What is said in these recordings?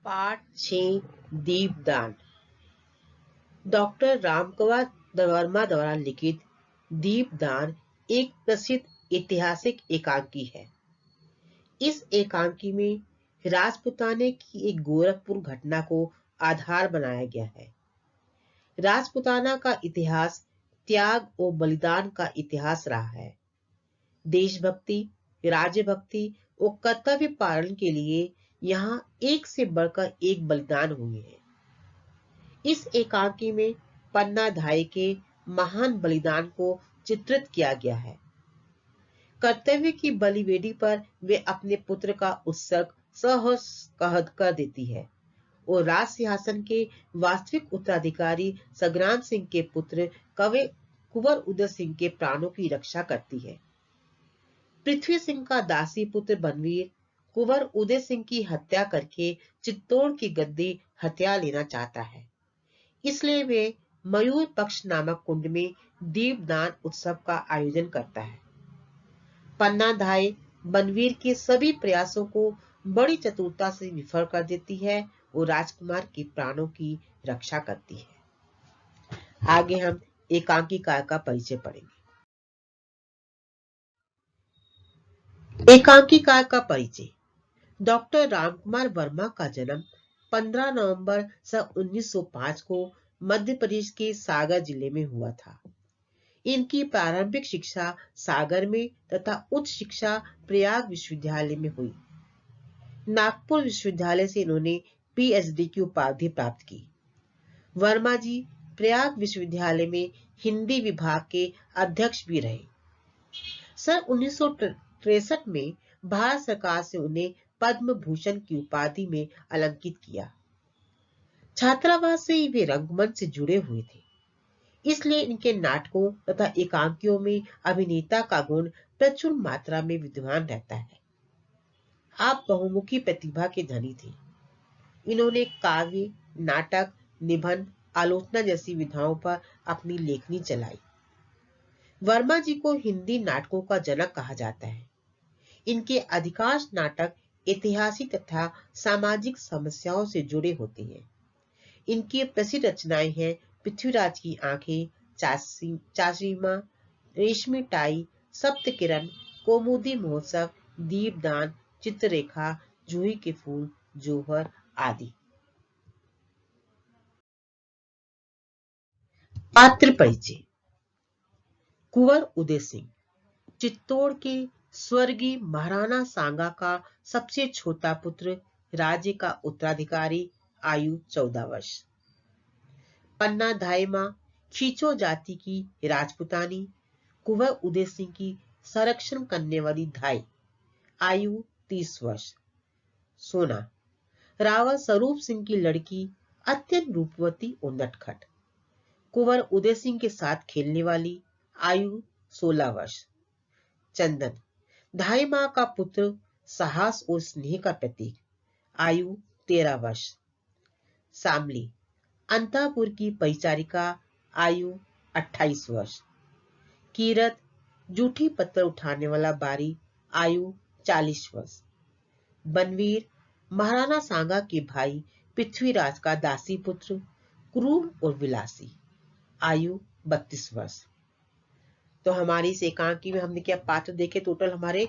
पाठ 6 दीपदान। डॉक्टर रामकुमार वर्मा द्वारा लिखित दीपदान एक प्रसिद्ध ऐतिहासिक एकांकी है। इस एकांकी में राजपुताने की एक गोरखपुर घटना को आधार बनाया गया है। राजपुताना का इतिहास त्याग और बलिदान का इतिहास रहा है। देशभक्ति, राज्य भक्ति और कर्तव्य पालन के लिए यहाँ एक से बढ़कर एक बलिदान हुए हैं। इस एकांकी में पन्ना धाय के महान बलिदान को चित्रित किया गया है। कर्तव्य की बलिवेदी पर वे अपने पुत्र का उत्सर्ग सहर्ष कर देती है और राज सिंहासन के वास्तविक उत्तराधिकारी संग्राम सिंह के पुत्र कुंवर उदय सिंह के प्राणों की रक्षा करती है। पृथ्वी सिंह का दासी पुत्र बनवीर कुंवर उदय सिंह की हत्या करके चित्तौड़ की गद्दी हथिया लेना चाहता है। इसलिए वे मयूर पक्ष नामक कुंड में दीपदान उत्सव का आयोजन करता है। पन्ना धाय बनवीर के सभी प्रयासों को बड़ी चतुरता से विफल कर देती है और राजकुमार के प्राणों की रक्षा करती है। आगे हम एकांकीकार का परिचय पढ़ेंगे। एकांकीकार का परिचय। डॉक्टर रामकुमार वर्मा का जन्म 15 नवंबर सन 1905 को मध्य प्रदेश के सागर जिले में हुआ था। इनकी प्रारंभिक शिक्षा सागर में तथा उच्च शिक्षा प्रयाग विश्वविद्यालय में हुई। नागपुर विश्वविद्यालय से इन्होंने पीएचडी की उपाधि प्राप्त की। वर्मा जी प्रयाग विश्वविद्यालय में हिंदी विभाग के अध्यक्ष भी रहे। सन 1963 में भारत सरकार से उन्हें पद्म भूषण की उपाधि में अलंकित किया। छात्रावास से ही वे रंगमंच से जुड़े हुए थे, इसलिए इनके नाटकों तथा एकांकियों में अभिनेता का गुण प्रचुर मात्रा में विद्यमान रहता है। आप बहुमुखी प्रतिभा के धनी थे। इन्होंने काव्य, नाटक, निबंध, आलोचना जैसी विधाओं पर अपनी लेखनी चलाई। वर्मा जी को हिंदी नाटकों का जनक कहा जाता है। इनके अधिकांश नाटक ऐतिहासिक तथा सामाजिक समस्याओं से जुड़े होते हैं। इनकी प्रसिद्ध रचनाएं हैं पृथ्वीराज की आंखें, चाची मां, रेशमी टाई, सप्त किरण, कौमुदी महोत्सव, दीपदान, चित्ररेखा, जूही के फूल, जौहर आदि। पात्र परिचय। कुंवर उदय सिंह चित्तौड़ के स्वर्गीय महाराणा सांगा का सबसे छोटा पुत्र, राज्य का उत्तराधिकारी, आयु 14 वर्ष। पन्ना धाय मां खींचो जाति की राजपुतानी, कुंवर उदय सिंह की संरक्षण करने वाली धाय, आयु 30 वर्ष। सोना रावल स्वरूप सिंह की लड़की, अत्यंत रूपवती और नटखट, कुंवर उदय सिंह के साथ खेलने वाली, आयु 16 वर्ष। चंदन धाय मां का पुत्र, साहस और स्नेह का प्रतीक, आयु 13 वर्ष। सामली अंतापुर की परिचारिका, आयु 28 वर्ष। कीरत जूठी पत्थर उठाने वाला बारी, आयु 40 वर्ष। बनवीर महाराणा सांगा के भाई पृथ्वीराज का दासी पुत्र, क्रूर और विलासी, आयु 32 वर्ष। तो हमारी इस एकांकी में हमने क्या पात्र देखे? टोटल हमारे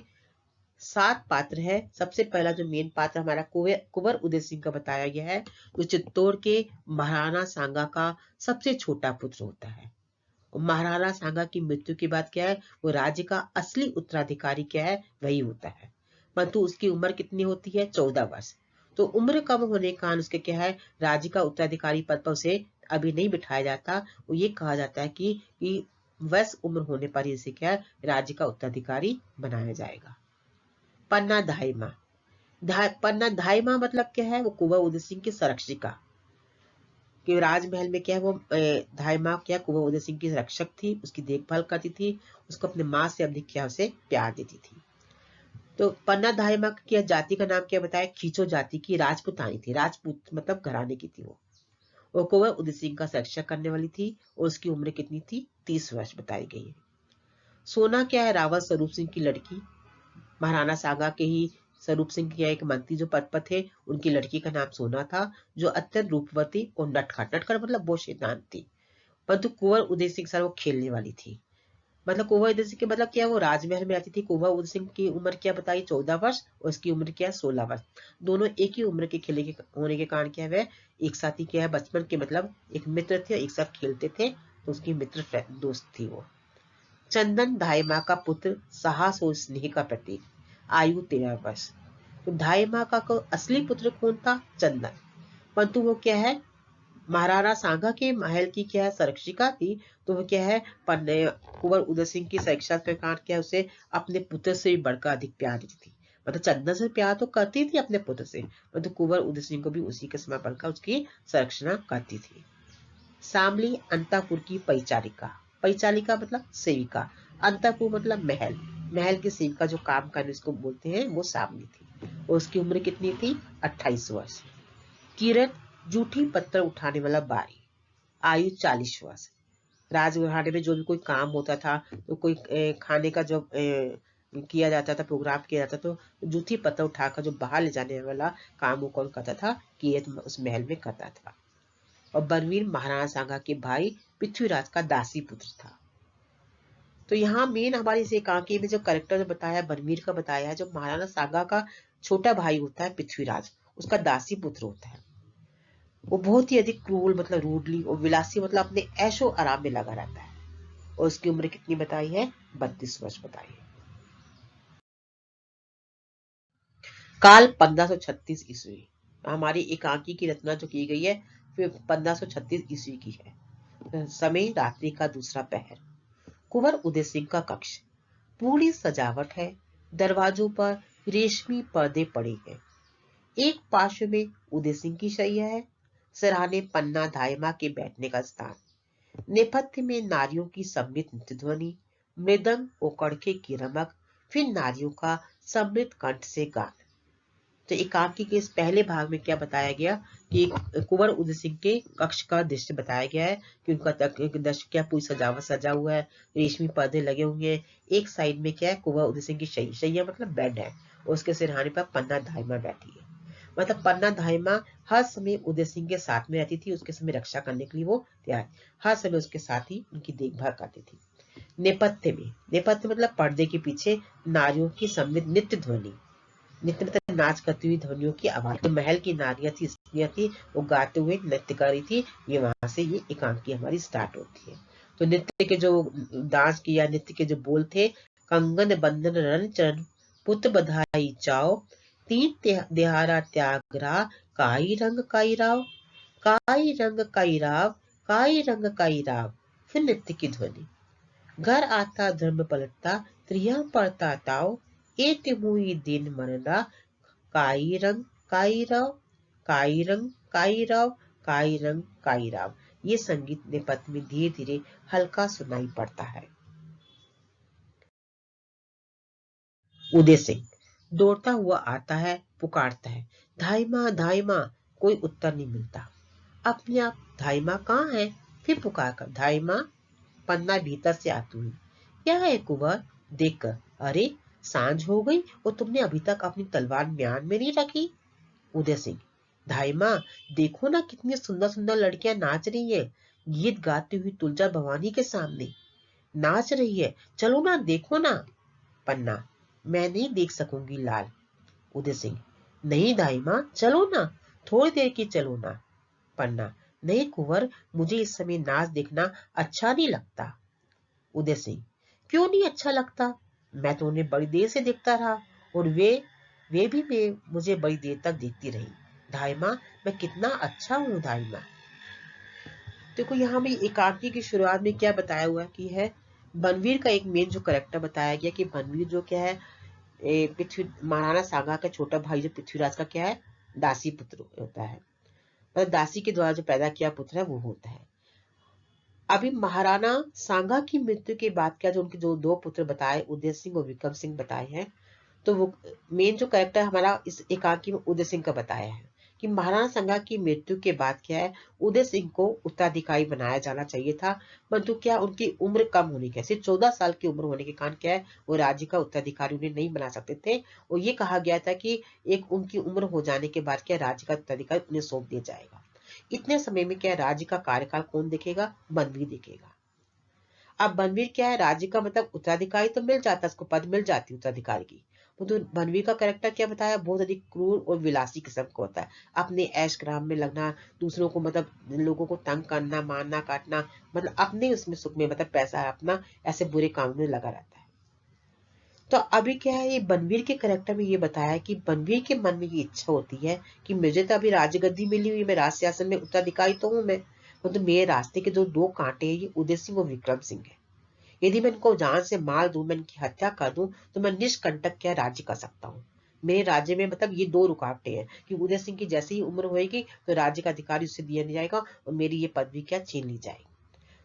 7 पात्र है। सबसे पहला जो मेन पात्र हमारा कुंवर उदय सिंह का बताया गया है, जो चित्तौड़ के महाराणा सांगा का सबसे छोटा पुत्र होता है। और महाराणा सांगा की मृत्यु के बाद क्या है, वो राज्य का असली उत्तराधिकारी क्या है, वही होता है। परंतु उसकी उम्र कितनी होती है? 14 वर्ष। तो उम्र कम होने के कारण उसके क्या है, राज्य का उत्तराधिकारी पद पर उसे अभी नहीं बिठाया जाता। वो ये कहा जाता है कि वर्ष उम्र होने पर इसे क्या है, राज्य का उत्तराधिकारी बनाया जाएगा। पन्ना धाय मां, पन्ना धाय मां मतलब क्या है, वो कुंवर उदय सिंह की संरक्षिका कि राजमहल में क्या है, वो धाय मां क्या कुंवर उदय सिंह की रक्षक थी, उसकी देखभाल करती थी, उसको अपने मां से अधिक क्या उसे प्यार देती थी। तो पन्ना धाय मां की जाति का नाम क्या बताया? खींचो जाति की राजपुतानी थी। राजपूत मतलब घराने की थी वो कुंवर उदय सिंह का संरक्षण करने वाली थी और उसकी उम्र कितनी थी? 30 वर्ष बताई गई है। सोना क्या है? रावत स्वरूप सिंह की लड़की, महाराणा सांगा के ही स्वरूप सिंह के यहाँ एक मंत्री जो पद पर थे, उनकी लड़की का नाम सोना था, जो अत्यंत रूपवती और नटखट, नटखट मतलब वो शैतान थी। परंतु कुंवर उदय सिंह सर वो खेलने वाली थी। मतलब कुंवर उदय सिंह के मतलब क्या, वो राजमहल में रहती थी। कुंवर उदय सिंह की उम्र क्या बताई, 14 वर्ष, और उसकी उम्र क्या है, 16 वर्ष। दोनों एक ही उम्र के खेले के होने के कारण क्या है, एक साथ ही क्या है, बचपन के मतलब एक मित्र थे, एक साथ खेलते थे, तो उसकी मित्र दोस्त थी वो। चंदन ढाई माह का पुत्र, साहस और स्नेह का प्रतीक, आयु 13 वर्ष। तो ढाई माह का असली पुत्र कौन था, चंदन। परंतु वो क्या है, महाराणा सांगा के महल की क्या है, संरक्षिका थी। तो वो क्या है, कुंवर उदय सिंह की साक्षात प्रकार क्या है, उसे अपने पुत्र से भी बढ़कर अधिक प्यार देती थी। मतलब चंदन से प्यार तो करती थी अपने पुत्र से, परंतु कुंवर उदय सिंह को भी उसी के समय बढ़कर उसकी संरक्षणा करती थी। शामली अंतःपुर की परिचारिका, परिचारिका मतलब सेविका, अंतःपुर मतलब महल, महल की सेविका जो काम करने उसको बोलते हैं, वो शामली थी। और उसकी उम्र कितनी थी, 28 वर्ष। किरण जूठी पत्थर उठाने वाला बारी, आयु 40 वर्ष। राजघराने में जो भी कोई काम होता था, तो कोई खाने का जो किया जाता था, प्रोग्राम किया जाता, तो जूठी पत्थर उठाकर जो बाहर ले जाने वाला काम वो कौन करता था, कि उस महल में करता था। और बनवीर महाराणा सांगा के भाई पृथ्वीराज का दासी पुत्र था। तो यहाँ मेन हमारे इस एकांकी में जो कैरेक्टर बताया, बनवीर का बताया है, जो महाराणा सांगा का छोटा भाई होता है पृथ्वीराज, उसका दासी पुत्र होता है। वो बहुत ही अधिक क्रूर मतलब रूडली और विलासी मतलब अपने ऐशो आराम में लगा रहता है। और उसकी उम्र कितनी बताई है, 32 वर्ष बताई है। काल 1536 ईस्वी, हमारी एकांकी की रचना जो की गई है फिर 1536 ईस्वी की है। समय रात्रि का दूसरा पहर। कुंवर उदय सिंह का कक्ष, पूरी सजावट है, दरवाजों पर रेशमी पर्दे पड़े हैं। एक पार्श्व में उदय सिंह की शैया है, सराहने पन्ना धायमा के बैठने का स्थान। नेपथ्य में नारियों की सम्मिलित नृत्य ध्वनि, मृदंग और कड़के की रमक, फिर नारियों का सम्मिलित कंठ से गान। तो एकांकी के इस पहले भाग में क्या बताया गया कि कुंवर उदय सिंह के कक्ष का दृश्य बताया गया है कि उनका दृश्य क्या, पूरी सजावट सजा हुआ है, रेशमी पर्दे लगे हुए हैं। एक साइड में क्या है, कुंवर उदय सिंह की शैया, शैया मतलब बेड है, और उसके सिरहाने पर पन्ना धायमा बैठी है। मतलब पन्ना धायमा हर समय उदय सिंह के साथ में रहती थी, उसके समय रक्षा करने के लिए वो तैयार, हर समय उसके साथ ही उनकी देखभाल करती थी। नेपथ्य में, नेपथ्य मतलब पर्दे के पीछे नारियों की सम्मिलित नित्य ध्वनि, नित्य मतलब नाच करती हुई ध्वनियों की आवाज। तो महल की नारियां थी, स्त्रियां थी, वो गाते हुए नृत्य कर रही थी। ये वहां से ये एकांकी हमारी स्टार्ट होती है। तो नृत्य के जो डांस किया, नृत्य के जो बोल थे, कंगन बंधन रन चरण पुत्र बधाई चाओ, तीन देहारा त्यागरा, काई रंग काई राव, काई रंग काई राव, काई रंग काई राव। फिर नृत्य की ध्वनि, घर आता धर्म पलटता, त्रिया पड़ता ताओ, एक मुई दिन मरना, काई रंग काई राव, काई रंग काई राव, काई रंग काई राव। ये संगीत नेपथ्य में धीरे धीरे हल्का सुनाई पड़ता है। उदय सिंह दौड़ता हुआ आता है, पुकारता है, धाई माँ, कोई उत्तर नहीं मिलता। अपने आप, धाई माँ कहाँ है? फिर पुकार कर, धाई माँ। पन्ना भीतर से आती हुई, क्या है कुंवर? देखकर, अरे सांझ हो गई और तुमने अभी तक अपनी तलवार म्यान में नहीं रखी। उदय सिंह, धाई माँ देखो ना, कितनी सुंदर सुंदर लड़कियां नाच रही हैं, गीत गाती हुई तुलजा भवानी के सामने नाच रही है, चलो ना देखो ना। पन्ना, मैं नहीं देख सकूंगी लाल। उदय सिंह, नहीं दाई माँ, चलो ना, थोड़ी देर की चलो ना। पन्ना, नहीं कुंवर, मुझे इस समय नाच देखना अच्छा नहीं लगता। उदय सिंह, क्यों नहीं अच्छा लगता? मैं तो उन्हें बड़ी देर से देखता रहा, और वे भी मुझे बड़ी देर तक देखती रही। धाई माँ, मैं कितना अच्छा हूँ धाई माँ। देखो यहाँ में एकांकी की शुरुआत में क्या बताया हुआ कि है, बनवीर का एक मेन जो करेक्टर बताया गया कि बनवीर जो क्या है, पृथ्वी महाराणा सांगा का छोटा भाई जो पृथ्वीराज का क्या है, दासी पुत्र होता है, मतलब दासी के द्वारा जो पैदा किया पुत्र है वो होता है। अभी महाराणा सांगा की मृत्यु के बाद क्या, जो उनके जो दो पुत्र बताए, उदय सिंह और विक्रम सिंह बताए हैं, तो वो मेन जो कैरेक्टर हमारा इस एकांकी में उदय सिंह का बताया है कि महाराणा सांगा की मृत्यु के बाद क्या है, उदय सिंह को उत्तराधिकारी बनाया जाना चाहिए था, परंतु क्या उनकी उम्र कम होने के, सिर्फ 14 साल की उम्र होने के कारण क्या है, वो राज्य का उत्तराधिकारी उन्हें नहीं बना सकते थे। और ये कहा गया था कि एक उनकी उम्र हो जाने के बाद क्या राज्य का उत्तराधिकारी उन्हें सौंप दिया जाएगा। इतने समय में क्या राज्य का कार्यकाल कौन देखेगा, बनवीर देखेगा। अब बनवीर क्या है, राज्य का मतलब उत्तराधिकारी तो मिल जाता, उसको पद मिल जाती उत्तराधिकारी की, तो बनवीर का कैरेक्टर क्या बताया, बहुत अधिक क्रूर और विलासी किस्म का होता है। अपने ऐश ग्राम में लगना, दूसरों को मतलब लोगों को तंग करना, मारना काटना, मतलब अपने उसमें सुख में मतलब पैसा अपना, ऐसे बुरे काम में लगा रहता है। तो अभी क्या है, ये बनवीर के कैरेक्टर में ये बताया है कि बनवीर के मन में ये इच्छा होती है कि मुझे तो अभी राजगद्दी मिली हुई, मैं राज सिंहासन में उत्तराधिकारी तो हूँ मैं, मतलब मेरे रास्ते के जो दो कांटे हैं, ये उदय सिंह और विक्रम सिंह है। यदि मैं इनको जान से मार दूं, मैं इनकी हत्या कर दूं, तो मैं निष्कंटक क्या राज्य कर सकता हूँ। मेरे राज्य में मतलब ये दो रुकावटें हैं कि उदय सिंह की जैसे ही उम्र होएगी तो राज्य का अधिकारी उससे दिया नहीं जाएगा और मेरी ये पदवी क्या छीन ली जाएगी।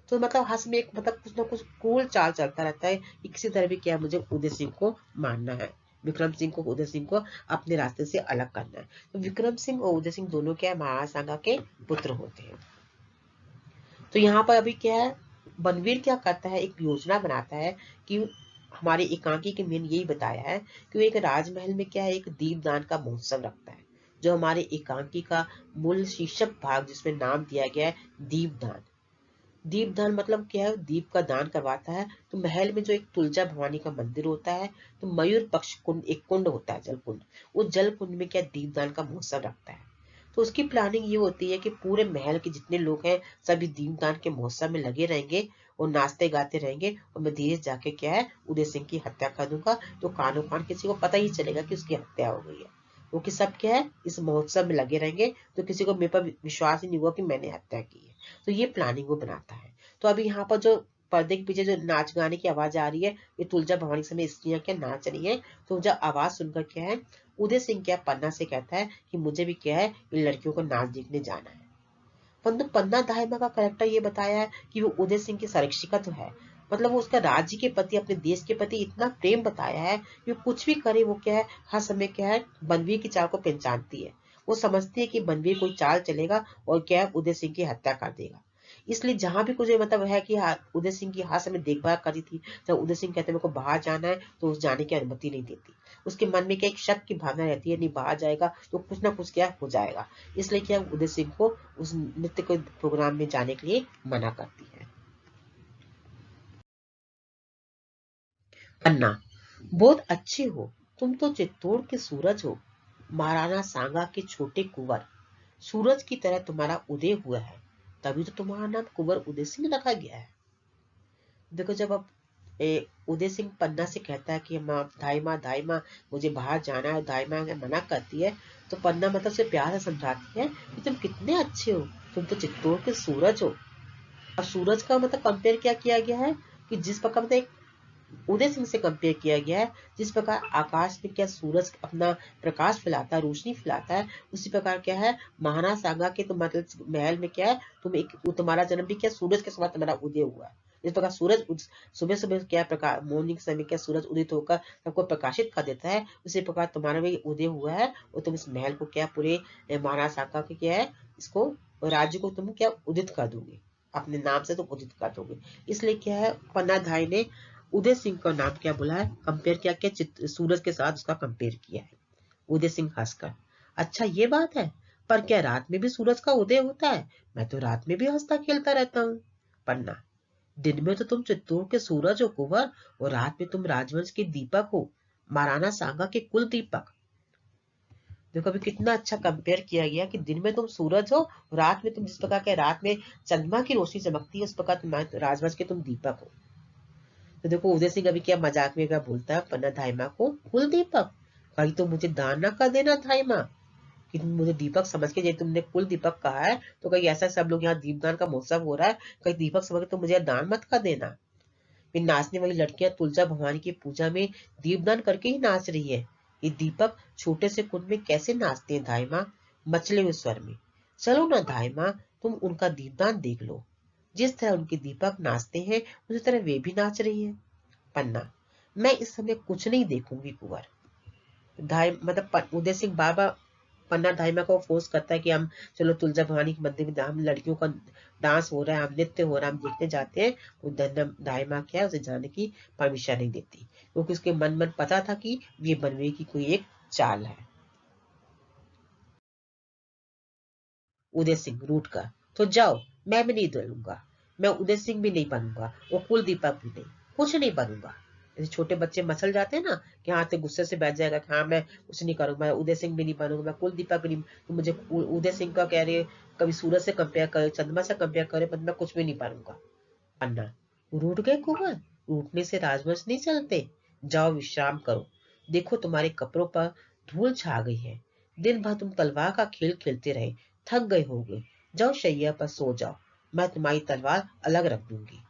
तो मतलब हंस में एक मतलब कुछ ना कुछ क्रूर चाल चलता रहता है कि किसी तरह भी क्या मुझे उदय सिंह को मारना है, विक्रम सिंह को, उदय सिंह को अपने रास्ते से अलग करना है। तो विक्रम सिंह और उदय सिंह दोनों क्या है, महाराणा सांगा के पुत्र होते हैं। तो यहाँ पर अभी क्या है, बनवीर क्या करता है, एक योजना बनाता है कि हमारे एकांकी के मेन यही बताया है कि वो एक राजमहल में क्या है, एक दीपदान का महोत्सव रखता है, जो हमारे एकांकी का मूल शीर्षक भाग जिसमें नाम दिया गया है दीपदान। दीपदान मतलब क्या है, दीप का दान करवाता है। तो महल में जो एक तुलजा भवानी का मंदिर होता है, तो मयूर पक्ष कुंड, एक कुंड होता है, जल कुंड, उस जल कुंड में क्या दीपदान का महोत्सव रखता है। तो उसकी प्लानिंग ये होती है कि पूरे महल के जितने लोग हैं सभी दीपदान के महोत्सव में लगे रहेंगे और नाचते गाते रहेंगे, और मैं धीरे जाके क्या है उदय सिंह की हत्या कर दूंगा, तो कानो कान किसी को पता ही चलेगा कि उसकी हत्या हो गई है। वो कि सब क्या है इस महोत्सव में लगे रहेंगे, तो किसी को मेरे पर विश्वास ही नहीं हुआ कि मैंने हत्या की है। तो ये प्लानिंग वो बनाता है। तो अभी यहाँ पर जो पर्दे के पीछे जो नाच गाने की आवाज आ रही है, ये तुलजा भवानी के समय स्त्रियां क्या नाच रही है। तो जब आवाज सुनकर क्या है, उदय सिंह क्या पन्ना से कहता है कि मुझे भी क्या है इन लड़कियों को नाच देखने जाना है। परंतु पन्ना दाहिमा का कैरेक्टर ये बताया है कि वो उदय सिंह की संरक्षिका तो है, मतलब वो उसका राज्य के प्रति, अपने देश के प्रति इतना प्रेम बताया है कि कुछ भी करे वो क्या है, हर समय क्या है बनवीर की चाल को पहचानती है। वो समझती है कि बनवीर कोई चाल चलेगा और क्या है उदय सिंह की हत्या कर देगा। इसलिए जहां भी कुछ मतलब है कि उदय सिंह की हर समय देखभाल करी थी, जब उदय सिंह कहते मेरे को बाहर जाना है तो उस जाने की अनुमति नहीं देती। उसके मन में क्या एक शक की भावना रहती है, नहीं बाहर जाएगा तो कुछ ना कुछ क्या हो जाएगा। इसलिए क्या उदय सिंह को उस नृत्य के प्रोग्राम में जाने के लिए मना करती है। अन्ना, बहुत अच्छे हो, तुम तो चित्तौड़ के सूरज हो, महाराणा सांगा के छोटे कुंवर, सूरज की तरह तुम्हारा उदय हुआ है, तभी तो तुम्हारा नाम कुंवर उदय सिंह रखा गया है। देखो जब अब उदय सिंह पन्ना से कहता है कि माँ धाई माँ मुझे बाहर जाना है, धाई माँ मना करती है, तो पन्ना मतलब से प्यार से समझाती है कि तुम कितने अच्छे हो, तुम तो चित्तौड़ के सूरज हो। अब सूरज का मतलब कंपेयर क्या किया गया है कि जिस प्रकार मतलब एक उदय सिंह से कंपेयर किया गया है, जिस प्रकार आकाश में क्या सूरज अपना प्रकाश फैलाता है, रोशनी फैलाता है, उसी प्रकार क्या है महाराणा सांगा के तो मतलब महल में क्या है, तुम्हारा जन्म भी क्या सूरज के समान तुम्हारा उदय हुआ है। जिस प्रकार सुबह सुबह क्या प्रकाश, मॉर्निंग समय क्या सूरज उदित होकर सबको प्रकाशित कर देता है, उसी प्रकार तुम्हारा भी उदय हुआ है और तुम इस महल को क्या पूरे महाराणा सांगा के क्या है इसको राज्य को तुम क्या उदित कर दोगे, अपने नाम से तुम उदित कर दोगे। इसलिए क्या है पन्ना धाई ने उदय सिंह का नाम क्या बोला है, कंपेयर किया, क्या सूरज के साथ उसका कंपेयर किया है। उदय सिंह हंसकर, अच्छा ये बात है, पर क्या रात में भी सूरज का उदय होता है, मैं तो रात में भी हंसता खेलता रहता हूँ। पन्ना, दिन में तो तुम चित्तौड़ के सूरज हो कुंवर, और रात में तुम राजवंश के दीपक हो, महाराणा सांगा के कुल दीपक। देखो अभी कितना अच्छा कंपेयर किया गया कि दिन में तुम सूरज हो, रात में तुम जिस प्रकार के रात में चंद्रमा की रोशनी चमकती है उस प्रकार तुम राजवंश के तुम दीपक हो। तो देखो उदय सिंह अभी क्या मजाक में क्या बोलता है पन्ना धाइमा को, कुल दीपक, कहीं तो मुझे दान ना कर देना धाइमा, कि तुम मुझे दीपक समझ के, जब तुमने कुल दीपक कहा है तो कहीं ऐसा सब लोग यहाँ दीपदान का महोत्सव हो रहा है, कहीं दीपक समझ के तो मुझे दान मत कर देना। फिर नाचने वाली लड़कियां तुलजा भवानी की पूजा में दीपदान करके ही नाच रही है, ये दीपक छोटे से कुंड में कैसे नाचते हैं धाइमा, मचले हुए स्वर में। चलो ना धाइमा, तुम उनका दीपदान देख लो, जिस तरह उनके दीपक नाचते हैं उसी तरह वे भी नाच रही है। पन्ना, मैं इस समय कुछ नहीं देखूंगी कुंवर। धाय मतलब उदय सिंह बाबा पन्ना धाइमा को फोर्स करता है कि हम चलो तुलजा भवानी के मंदिर में हम लड़कियों का डांस हो रहा है, हम नृत्य हो रहा है, हम देखने जाते हैं। वो धाइमा क्या है, उसे जाने की परमिशन नहीं देती, क्योंकि उसके मन पता था कि ये बनवे की कोई एक चाल है। उदय सिंह रूठ कर, तो जाओ, मैं भी नहीं डरूंगा, मैं उदय सिंह भी नहीं बनूंगा, वो कुलदीपक भी नहीं, कुछ नहीं बनूंगा। जैसे छोटे बच्चे मसल जाते हैं ना कि हाँ, तो गुस्से से बैठ जाएगा कि हाँ मैं कुछ नहीं करूंगा, मैं उदय सिंह भी नहीं बनूंगा, मैं कुलदीपक भी नहीं। तो मुझे उदय सिंह का कह रहे, कभी सूरज से कंपेयर करे, चंद्रमा से कंपेयर करे, पर मैं कुछ भी नहीं बनूंगा। अन्ना, रूठ गए कुंवर? रूठने से राजवंश नहीं चलते। जाओ विश्राम करो, देखो तुम्हारे कपड़ों पर धूल छा गई है, दिन भर तुम तलवार का खेल खेलते रहे, थक गए होगे, जाओ शैया पर सो जाओ, मैं तुम्हारी तलवार अलग रख दूंगी।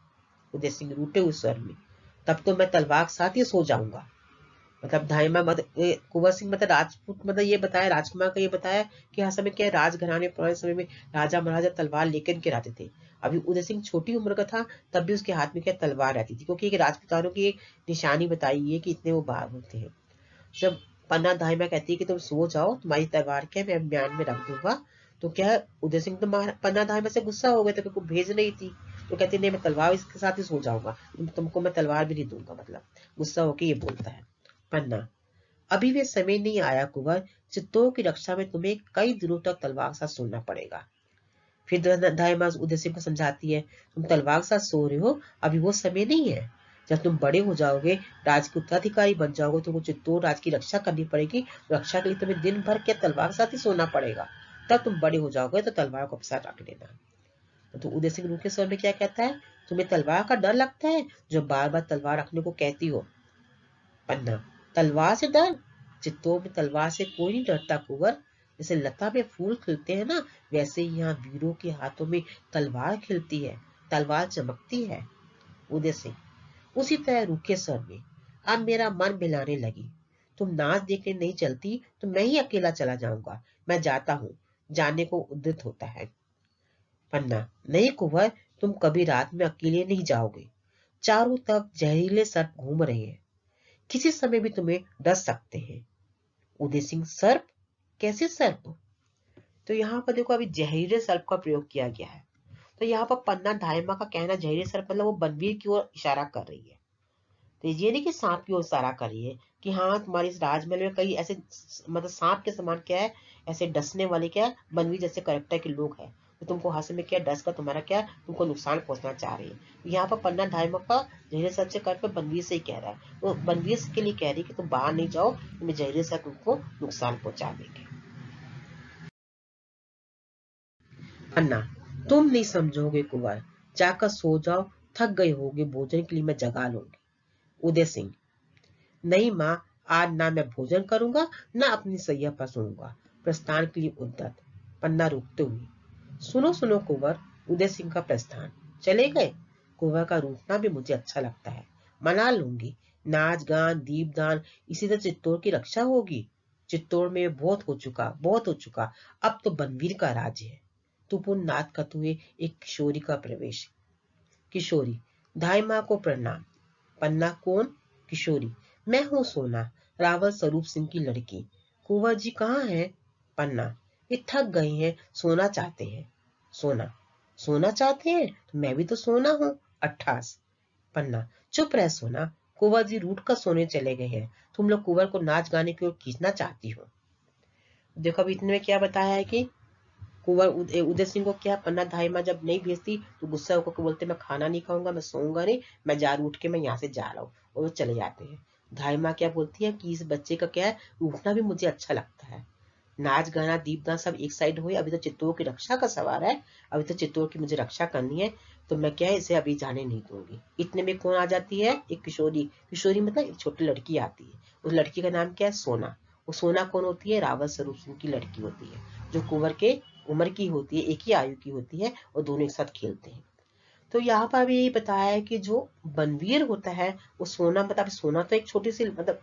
उदय सिंह रूठे हुए स्वर में, तब तो मैं तलवार के साथ ही सो जाऊंगा। मतलब धाइमा कुंवर सिंह मतलब राजपूत, मतलब ये बताया, राजकुमार का ये बताया कि हर समय क्या राजघराने पुराने समय में राजा महाराजा तलवार लेकर के रहते थे। अभी उदय सिंह छोटी उम्र का था, तब भी उसके हाथ में क्या तलवार रहती थी, क्योंकि एक राजपुतानों की एक निशानी बताई है कि इतने वो बाहर होते हैं। जब पन्ना धाइमा कहती है कि तुम सो जाओ, तुम्हारी तलवार क्या मैं म्यान में रख दूंगा, तो क्या उदय सिंह तो पन्ना धाइमा से गुस्सा हो गए थे, क्योंकि भेज नहीं थी। तो कहती नहीं, मैं तलवार इसके साथ ही सो जाऊंगा, तुमको मैं तलवार भी नहीं दूंगा, मतलब गुस्सा होके ये बोलता है। पन्ना, अभी वे समय नहीं आया कुंवर, चित्तौड़ की रक्षा में तुम्हें कई दिनों तक तलवार के साथ सोना पड़ेगा। फिर धाइमा उदय सिंह को समझाती है, तुम तलवार के साथ सो रहे हो, अभी वो समय नहीं है। जब तुम बड़े हो जाओगे, राज के उत्तराधिकारी बन जाओगे, तुमको चित्तौड़ राज की रक्षा करनी पड़ेगी। रक्षा के लिए तुम्हें दिन भर क्या तलवार के साथ ही सोना पड़ेगा। तब तुम बड़े हो जाओगे तो तलवार को अपने साथ रख लेना। तो उदय सिंह रूखे स्वर में क्या कहता है, तुम्हें तलवार का डर लगता है, जो बार बार तलवार रखने को कहती हो। पन्ना, तलवार से डर? चित्तौड़ में तलवार से कोई नहीं डरता कुंवर। जैसे लता में फूल खिलते हैं ना, वैसे ही यहाँ वीरों के हाथों में तलवार खिलती है, तलवार चमकती है। उदय सिंह उसी तरह रूखे स्वर में, अब मेरा मन बहलाने लगी, तुम नाच देखने नहीं चलती तो मैं ही अकेला चला जाऊंगा, मैं जाता हूँ, जाने को उद्यत होता है। पन्ना, नहीं कुंवर, तुम कभी रात में अकेले नहीं जाओगे, चारों तरफ जहरीले सर्प घूम रहे हैं, किसी समय भी तुम्हें डस सकते हैं। उदय सिंह, सर्प? कैसे सर्प? तो यहाँ पर देखो, अभी जहरीले सर्प का प्रयोग किया गया है। तो यहाँ पर पन्ना धाइमा का कहना जहरीले सर्प मतलब वो बनवीर की ओर इशारा कर रही है। तो ये नहीं कि सांप की ओर इशारा कर रही है कि हाँ तुम्हारे इस राजमहल में कई ऐसे मतलब सांप के समान क्या है, ऐसे डसने वाले क्या बनवीर जैसे करेक्टर के लोग हैं, तो तुमको हाथ में क्या डस कर तुम्हारा क्या तुमको नुकसान पहुंचना चाह रही है। यहाँ पर पन्ना धाइमा का जहरीले सर्प से कर बनवीर से ही कह रहा है, वो बनवीर के लिए कह रही है कि तुम बाहर नहीं जाओ, तुम्हें जहरीले सर्प तुमको नुकसान पहुंचा देंगे। अन्ना, तुम नहीं समझोगे कुंवर, जाकर सो जाओ, थक गए होगे, भोजन के लिए मैं जगा लूंगी। उदय सिंह, नहीं माँ, आज ना मैं भोजन करूंगा, ना अपनी सैया पर सोऊंगा, प्रस्थान के लिए उद्यत। पन्ना रोकते हुए, सुनो सुनो कुंवर, उदय सिंह का प्रस्थान, चले गए? कुंवर का रूठना भी मुझे अच्छा लगता है, मना लूंगी, नाच गान दीपदान, इसी तरह चित्तौड़ की रक्षा होगी। चित्तौड़ में बहुत हो चुका, बहुत हो चुका, अब तो बनवीर का राज्य है। तुपुन नाद करते हुए एक किशोरी का प्रवेश। किशोरी, धाई माँ को प्रणाम। पन्ना, कौन? किशोरी, मैं हूँ सोना, रावल स्वरूप सिंह की लड़की। कुंवर जी कहाँ हैं? पन्ना, ये थक गए हैं, सोना चाहते हैं। सोना, सोना चाहते हैं तो मैं भी तो सोना हूँ, 28। पन्ना, चुप रह सोना, कुंवर जी रूठ कर सोने चले गए हैं, तुम लोग कुंवर को नाच गाने की ओर खींचना चाहती हो। देखो अब इतने में क्या बताया है कि कुंवर उदय सिंह को क्या पन्ना धाई माँ जब नहीं भेजती तो गुस्सा होकर बोलते मैं खाना नहीं खाऊंगा, मैं सोऊंगा नहीं, मैं जार उठ के मैं यहाँ से जा रहा हूँ, और वो चले जाते हैं। धाई माँ क्या बोलती है कि इस बच्चे का क्या है, उठना भी मुझे अच्छा लगता है, नाच गाना दीपदान सब एक साइड हुए, अभी तो चित्तौड़ की रक्षा का सवाल है, अभी तो चित्तौड़ की मुझे रक्षा करनी है, तो मैं क्या है इसे अभी जाने नहीं दूंगी। इतने में कौन आ जाती है, एक किशोरी, किशोरी मतलब एक छोटी लड़की आती है, उस लड़की का नाम क्या है, सोना। वो सोना कौन होती है, रावत स्वरूप सिंह की लड़की होती है, जो कुंवर के उम्र की होती है, एक ही आयु की होती है, और दोनों एक साथ खेलते हैं। तो यहाँ पर भी यही बताया है कि जो बनवीर होता है वो सोना, मतलब सोना तो एक छोटी सी मतलब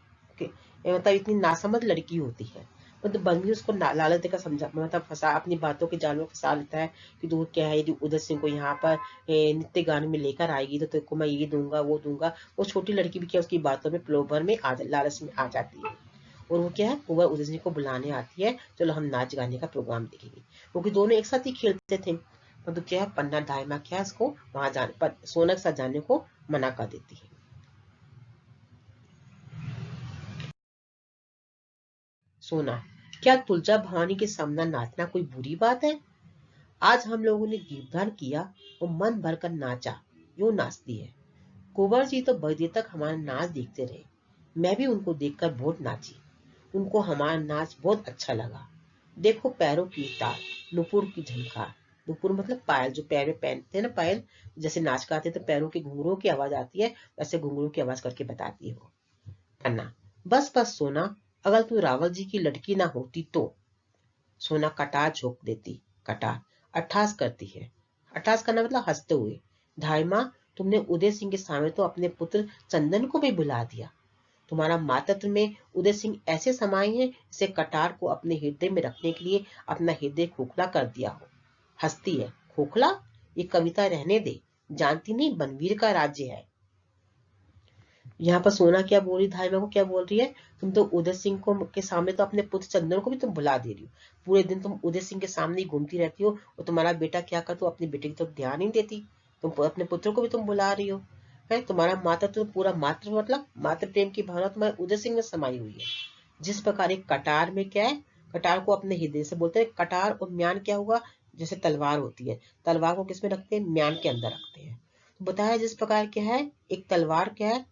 इतनी नासमझ लड़की होती है, मतलब बनवीर उसको लालच देकर समझा, मतलब फंसा, अपनी बातों के जाल में फंसा लेता है कि तू क्या है, यदि उदय सिंह को यहाँ पर नित्य गाने में लेकर आएगी तो तेरे को मैं ये दूंगा वो दूंगा। वो छोटी लड़की भी क्या उसकी बातों में प्रलोभन में लालच में आ जाती है। और वो क्या है, कुंवर उदय सिंह को बुलाने आती है, चलो हम नाच गाने का प्रोग्राम देखेंगे, क्योंकि दोनों एक साथ ही खेलते थे। तो क्या है, पन्ना दाइमा क्या है, इसको वहां जाने पर सोना के साथ जाने को मना कर देती है। सोना, क्या तुलजा भवानी के सामने नाचना कोई बुरी बात है? आज हम लोगों ने दीपदान किया और मन भरकर नाचा, यूं नाचती है। कुंवर जी तो बड़ी देर तक हमारा नाच देखते रहे। मैं भी उनको देखकर बहुत नाची। उनको हमारा नाच बहुत अच्छा लगा। देखो पैरों की ताल, नुपुर की झनकार। नुपुर मतलब पायल, जो पैर में पहनते हैं ना पायल, जैसे नाच गाते तो पैरों की घुंघरूओं की आवाज आती है, वैसे घुंघरू की आवाज करके बताती है वो। पन्ना, बस बस सोना, अगर तू रावल जी की लड़की ना होती तो। सोना कटार झोंक देती। कटार अट्ठास करती है। अट्ठास करना मतलब हंसते हुए। ढाई माँ, तुमने उदय सिंह के सामने तो अपने पुत्र चंदन को भी बुला दिया। तुम्हारा मातृत्व में उदय सिंह ऐसे समाये हैं जैसे कटार को अपने हृदय में रखने के लिए अपना हृदय खोखला कर दिया हो। हंसती है। खोखला? ये कविता रहने दे, जानती नहीं बनवीर का राज्य है। यहाँ पर सोना क्या बोल रही, धाइमा को क्या बोल रही है, तुम तो उदय सिंह को के सामने तो अपने पुत्र चंदन को भी तुम बुला दे रही हो। पूरे दिन तुम उदय सिंह के सामने ही घूमती रहती हो, और तुम्हारा बेटा क्या कर, तो अपने बेटे की तरफ ध्यान नहीं देती। तुम अपने पुत्र को भी तुम बुला रही हो। है तुम्हारा माता तो पूरा मातृ मतलब मातृ प्रेम की भावना तुम्हारे उदय सिंह में समाई हुई है। जिस प्रकार एक कटार में क्या है, कटार को अपने हृदय से बोलते हैं। कटार और म्यान क्या हुआ, जैसे तलवार होती है, तलवार को किसमें रखते हैं, म्यान के अंदर रखते हैं। तो बताया जिस प्रकार क्या है, एक तलवार क्या है,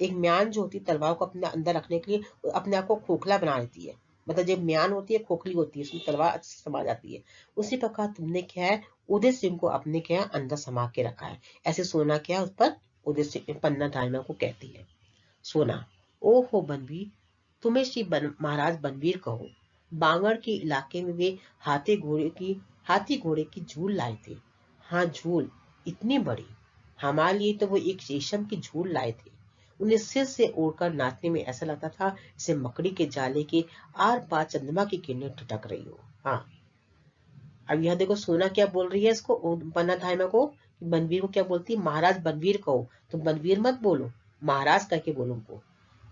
एक म्यान जो होती है तलवार को अपने अंदर रखने के लिए अपने आप को खोखला बना देती है। मतलब जब म्यान होती है खोखली होती है, उसमें तलवार अच्छे से समा जाती है। उसी प्रकार तुमने क्या है, उदय सिंह को अपने क्या है अंदर समा के रखा है। ऐसे सोना क्या है उस पर उदय सिंह पन्ना दाइमा को कहती है। सोना, ओ हो बनवीर, तुम्हें श्री महाराज बनवीर कहो। बांगड़ के इलाके में वे हाथी घोड़े की झूल लाए थे। हाँ झूल, इतनी बड़ी। हमारे लिए तो वो एक रेशम की झूल लाए थे। उन्हें सिर से ओढ़कर नाचने में ऐसा लगता था जैसे मकड़ी के जाले के आर पार चंद्रमा की किरणें ठिठक रही हो। हाँ, अब यह देखो सोना क्या बोल रही है इसको, पन्ना धाइमा को, बनवीर को क्या बोलती है, महाराज बनवीर कहो। तुम बनवीर मत बोलो, महाराज कह के बोलो उनको।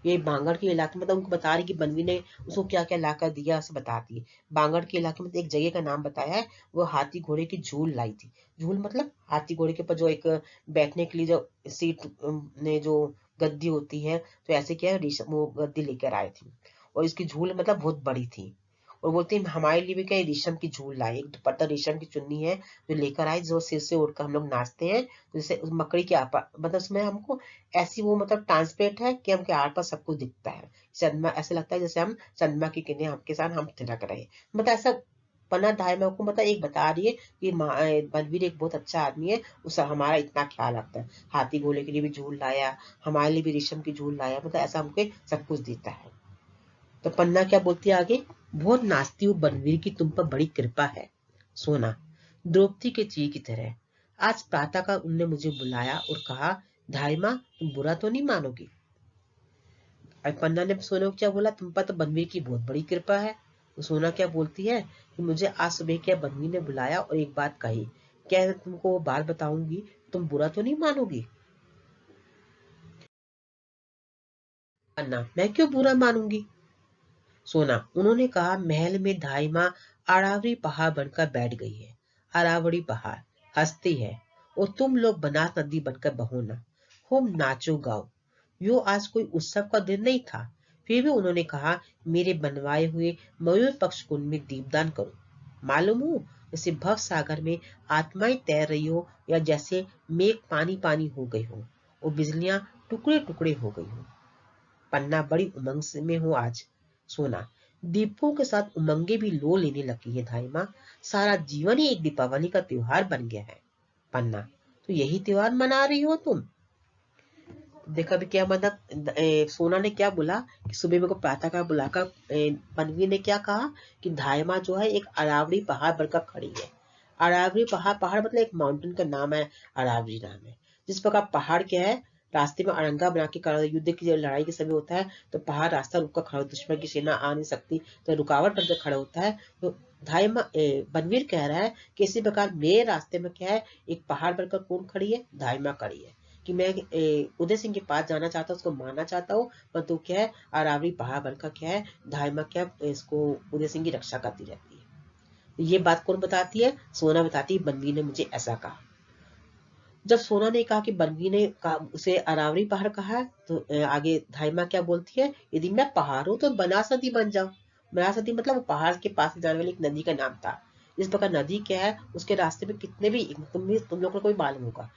ये बांगड़ के इलाके में, मतलब उनको बता रही कि बनवीर ने उसको क्या क्या ला कर दिया, उसे बताती है। बांगड़ के इलाके में एक जगह का नाम बताया है, वो हाथी घोड़े की झूल लाई थी। झूल मतलब हाथी घोड़े के ऊपर जो एक बैठने के लिए जो सीट ने जो गद्दी होती है, तो ऐसे क्या है रेशम वो गद्दी लेकर आए थे। और इसकी झूल मतलब बहुत बड़ी थी। और बोलते हैं हमारे लिए भी क्या रेशम की झूल लाए, एक दुपट्टा रेशम की चुन्नी है जो लेकर आए, जो सिर से ओढ़कर हम लोग नाचते हैं, तो जैसे उस मकड़ी के आपा मतलब उसमें हमको ऐसी वो मतलब ट्रांसपेरेंट है कि हमके आर पार सब कुछ दिखता है। चंद्रमा ऐसा लगता है जैसे हम चंद्रमा की किरणें आपके साथ हम तिलक रहे हैं। मतलब ऐसा पन्ना धाइमा को मतलब एक बता रही है कि बलवीर एक बहुत अच्छा आदमी है, उसे हमारा इतना ख्याल रखता है। हाथी घोड़े के लिए भी झूल लाया, हमारे लिए भी रेशम की झूल लाया, मतलब ऐसा हमको सब कुछ देता है। तो पन्ना क्या बोलती है आगे, बहुत नाचती हूँ बनवीर की तुम पर बड़ी कृपा है। सोना, द्रौपदी के जी की तरह। आज प्रातः का उनने मुझे बुलाया और कहा, धाइमा तुम बुरा तो नहीं मानोगी। और पन्ना ने सोना को क्या बोला, तुम पर तो बनवीर की बहुत बड़ी कृपा है। तो सोना क्या बोलती है कि मुझे आज सुबह क्या बनवीर ने बुलाया और एक बात कही, क्या मैं तुमको वो बात बताऊंगी, तुम बुरा तो नहीं मानोगी। पन्ना, मैं क्यों बुरा मानूंगी। सोना, उन्होंने कहा महल में धाई माँ अरावरी पहाड़ बनकर बैठ गई है। अरावरी पहाड़ हंसती है और तुम लोग बनास नदी बनकर बहो ना। खूब नाचो गाओ। यो आज कोई उत्सव का दिन नहीं था, फिर भी उन्होंने कहा मेरे बनवाए हुए मयूर पक्ष कुंड में दीपदान करो। मालूम हो जैसे भव सागर में आत्माएं तैर रही हो, या जैसे मेघ पानी पानी हो गई हो और बिजलियां टुकड़े टुकड़े हो गई हो। पन्ना, बड़ी उमंग में हो आज। सोना, दीपों के साथ उमंगे भी लो लेने लगी है धाई माँ। सारा जीवन ही एक दीपावली का त्योहार बन गया है। पन्ना, तो यही त्योहार मना रही हो तुम। देखा भी क्या मतलब सोना ने क्या बोला कि सुबह मेरे को प्रातः का बुलाकर पनवी ने क्या कहा कि धाई माँ जो है एक अरावली पहाड़ बनकर खड़ी है। अरावली पहाड़, पहाड़ मतलब एक माउंटेन का नाम है, अरावली नाम है। जिस प्रकार पहाड़ क्या है, रास्ते में अड़ंगा बना के खड़ा, युद्ध की जब लड़ाई के समय होता है तो पहाड़ रास्ता रुक कर खड़ा, दुश्मन की सेना आ नहीं सकती तो रुकावट बनकर खड़ा होता है। तो बनवीर कह रहा है कि इसी प्रकार मेरे रास्ते में क्या है, एक पहाड़ बनकर कौन खड़ी है, धाई माँ खड़ी है। कि मैं उदय सिंह के पास जाना चाहता हूँ, उसको मारना चाहता हूँ, परंतु क्या है अरावली पहाड़ बनकर क्या है धाइमा क्या इसको उदय सिंह की रक्षा करती रहती है। ये बात कौन बताती है? सोना बताती है बनवी ने मुझे ऐसा कहा। जब सोना ने कहा कि बनवी ने कहा उसे अरावली पहाड़ कहा है, तो आगे धाइमा क्या बोलती है, यदि मैं पहाड़ हूं तो बनासती बन जाऊं। बनासती मतलब वो पहाड़ के पास से जाने वाली एक नदी का नाम था। इस प्रकार नदी क्या है, उसके रास्ते में कितने भी तुम लोग को भी मालूम होगा,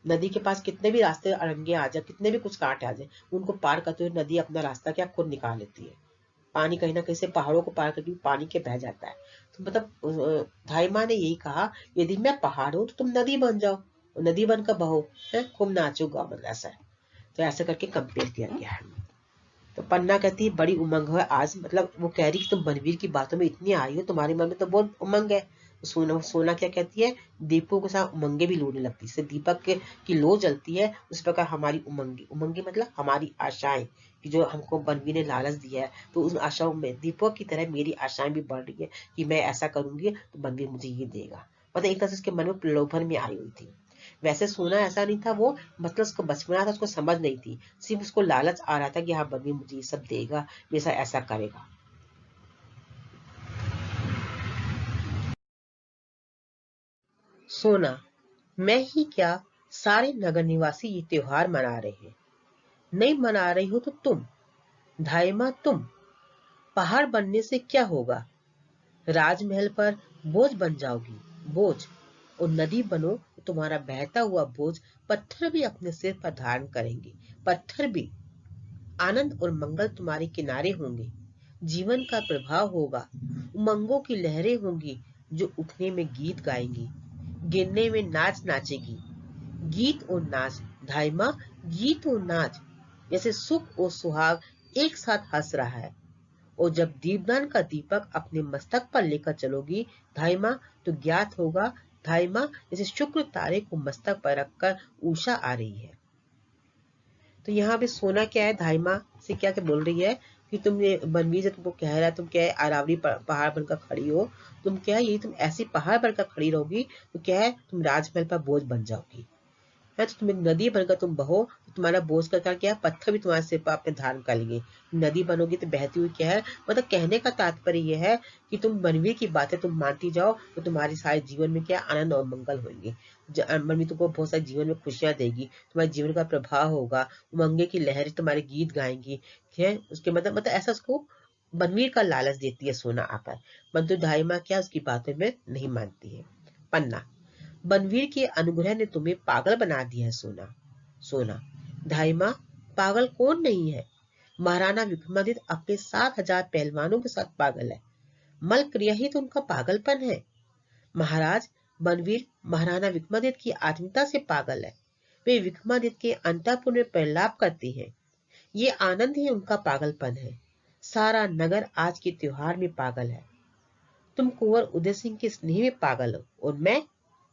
नदी के पास कितने भी रास्ते अड़ंगे आ जाए, कितने भी कुछ कांटे आ जाए, उनको पार करते हुए नदी अपना रास्ता क्या खुद निकाल लेती है। पानी कहीं ना कहीं से पहाड़ों को पार करके पानी के बह जाता है। तो मतलब धाइमा ने यही कहा, यदि मैं पहाड़ हूं तो तुम नदी बन जाओ, नदी बनकर बहो, है खूब नाचो गाओ, मतलब ऐसा है। तो ऐसे करके कंपेयर किया गया है। तो पन्ना कहती है बड़ी उमंग है आज, मतलब वो कह रही कि तुम बनवीर की बातों में इतनी आई हो, तुम्हारे मन में तो बहुत उमंग है। सोना क्या कहती है, दीपों के साथ उमंगे भी लूटने लगती है। दीपक की लो जलती है उस प्रकार हमारी उमंगी, उमंगी मतलब हमारी आशाएं, कि जो हमको बनवीर ने लालच दिया है, तो उन आशाओं में दीपक की तरह मेरी आशाएं भी बढ़ रही है कि मैं ऐसा करूंगी तो बनवीर मुझे ये देगा। मतलब एक तरह से उसके मन में प्रलोभन में आई हुई थी। वैसे सोना ऐसा नहीं था, वो मतलब उसको बचपना था, उसको समझ नहीं थी, सिर्फ उसको लालच आ रहा था कि हाँ बनवी मुझे ये सब देगा, मेरे साथ ऐसा करेगा। सोना, मैं ही क्या, सारे नगर निवासी ये त्योहार मना रहे हैं। नहीं मना रही हो तो तुम, धाइमा तुम, पहाड़ बनने से क्या होगा, राजमहल पर बोझ बन जाओगी, बोझ। और नदी बनो तो तुम्हारा बहता हुआ बोझ पत्थर भी अपने सिर पर धारण करेंगे, पत्थर भी। आनंद और मंगल तुम्हारे किनारे होंगे, जीवन का प्रभाव होगा, उमंगों की लहरें होंगी जो उठने में गीत गाएंगी, गिरने में नाच नाचेगी। गीत और नाच धाइमा, गीत और नाच, जैसे सुख और सुहाग एक साथ हंस रहा है। और जब दीपदान का दीपक अपने मस्तक पर लेकर चलोगी धाइमा, तो ज्ञात होगा धाइमा जैसे शुक्र तारे को मस्तक पर रखकर उषा आ रही है। तो यहाँ पे सोना क्या है, धाइमा से क्या क्या बोल रही है कि तुम ये बनवीर जो तुमको कह रहा है, तुम क्या है अरावली पहाड़ बनकर खड़ी हो, तुम क्या है ये तुम ऐसी पहाड़ बनकर खड़ी रहोगी तो क्या है तुम राजमहल पर बोझ बन जाओगी, है तो तुम एक नदी बनकर तुम बहो तो तुम्हारा बोझ का क्या है, पत्थर भी तुम्हारे सिर पर अपने धारण कर लेंगे। नदी बनोगी तो बहती हुई क्या है, मतलब कहने का तात्पर्य यह है कि तुम बनवीर की बातें तुम मानती जाओ तो तुम्हारे सारे जीवन में क्या आनंद और मंगल होंगे। बनवीर तुमको बहुत सारे जीवन में खुशियां देगी, तुम्हारे जीवन का प्रभाव होगा, उमंगे की लहरें तुम्हारे गीत गाएंगी, ठीक है। उसके मतलब ऐसा उसको बनवीर का लालच देती है सोना आकर, परंतु धाइमा क्या उसकी बातों में नहीं मानती है। पन्ना, बनवीर के अनुग्रह ने तुम्हें पागल बना दिया है सोना। सोना, धाइमा, पागल कौन नहीं है, महाराणा विक्रमादित्य अपने 7,000 पहलवानों के साथ पागल है, मल क्रिया ही तो उनका पागलपन है। महाराज बनवीर महाराणा विक्रमादित्य की आत्मीयता से पागल है, वे विक्रमादित्य के अंतःपुर में प्रलाप करते हैं, ये आनंद ही उनका पागलपन है। सारा नगर आज के त्योहार में पागल है, तुम कुंवर उदय सिंह के स्नेह में पागल हो, और मैं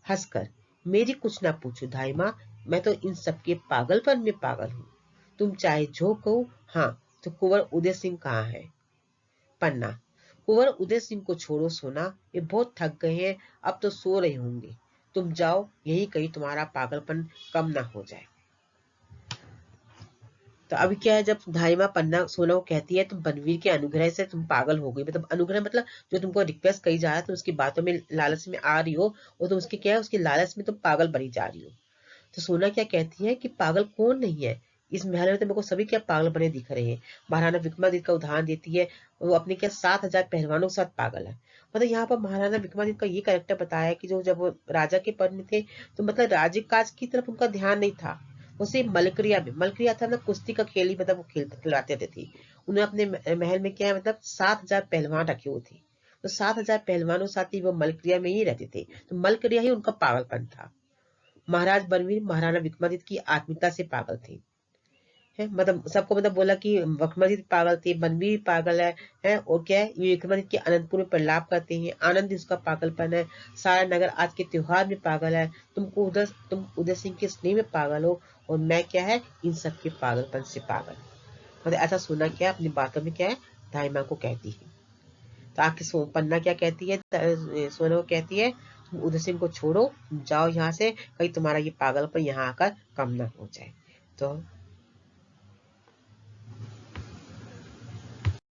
हंसकर, मेरी कुछ ना पूछो धाइमा, मैं तो इन सबके पागलपन में पागल हूँ। तुम चाहे जो कहो, हाँ तो कुंवर उदय सिंह कहाँ है। पन्ना, कुंवर उदय सिंह को छोड़ो सोना, ये बहुत थक गए हैं, अब तो सो रहे होंगे, तुम जाओ, यही कहीं तुम्हारा पागलपन कम ना हो जाए। तो अभी क्या है, जब धाइमा पन्ना सोना को कहती है तुम बनवीर के अनुग्रह से तुम पागल हो गई, मतलब अनुग्रह मतलब जो तुमको रिक्वेस्ट कही जा रहा है तुम उसकी बातों में लालच में आ रही हो, और तुम उसके क्या है उसकी लालच में तुम पागल बनी जा रही हो। तो सोना क्या कहती है कि पागल कौन नहीं है, इस महल में तो मेरे को सभी क्या पागल बने दिख रहे हैं। महाराणा विक्रमादित्य का उदाहरण देती है, वो अपने क्या 7,000 पहलवानों के साथ पागल है। मतलब यहाँ पर महाराणा विक्रमादित्य का ये कैरेक्टर बताया है कि जो जब वो राजा के पद में थे तो मतलब राज्य काज की तरफ उनका ध्यान नहीं था, वो सिर्फ मलक्रिया में, मलक्रिया था ना कुश्ती का खेल ही, मतलब वो खिलाते थे। उन्हें अपने महल में क्या है मतलब 7,000 पहलवान रखे हुए थे, तो 7,000 पहलवानों के साथ ही वो मलक्रिया में ही रहते थे, तो मलक्रिया ही उनका पागलपन था। महाराज बनवीर महाराणा विक्रमादित्य की आत्मीयता से पागल थे, है मतलब सबको मतलब बोला कि विक्रमादित्य पागल थे, बनवीर पागल है और क्या है ये विक्रमादित्य के अनंतपुर में प्रलाप करते हैं, आनंद उसका पागलपन है। सारा नगर आज के त्योहार में पागल है, तुम उदय सिंह के स्नेह में पागल हो, और मैं क्या है इन सब के पागलपन से पागल। मतलब ऐसा सोना क्या है अपनी बातों में क्या है धाइमा को कहती है। तो आखिर पन्ना क्या कहती है, सोना को कहती है उदय सिंह को छोड़ो, जाओ यहाँ से, कहीं तुम्हारा ये पागलपन यहाँ आकर कम ना हो जाए। तो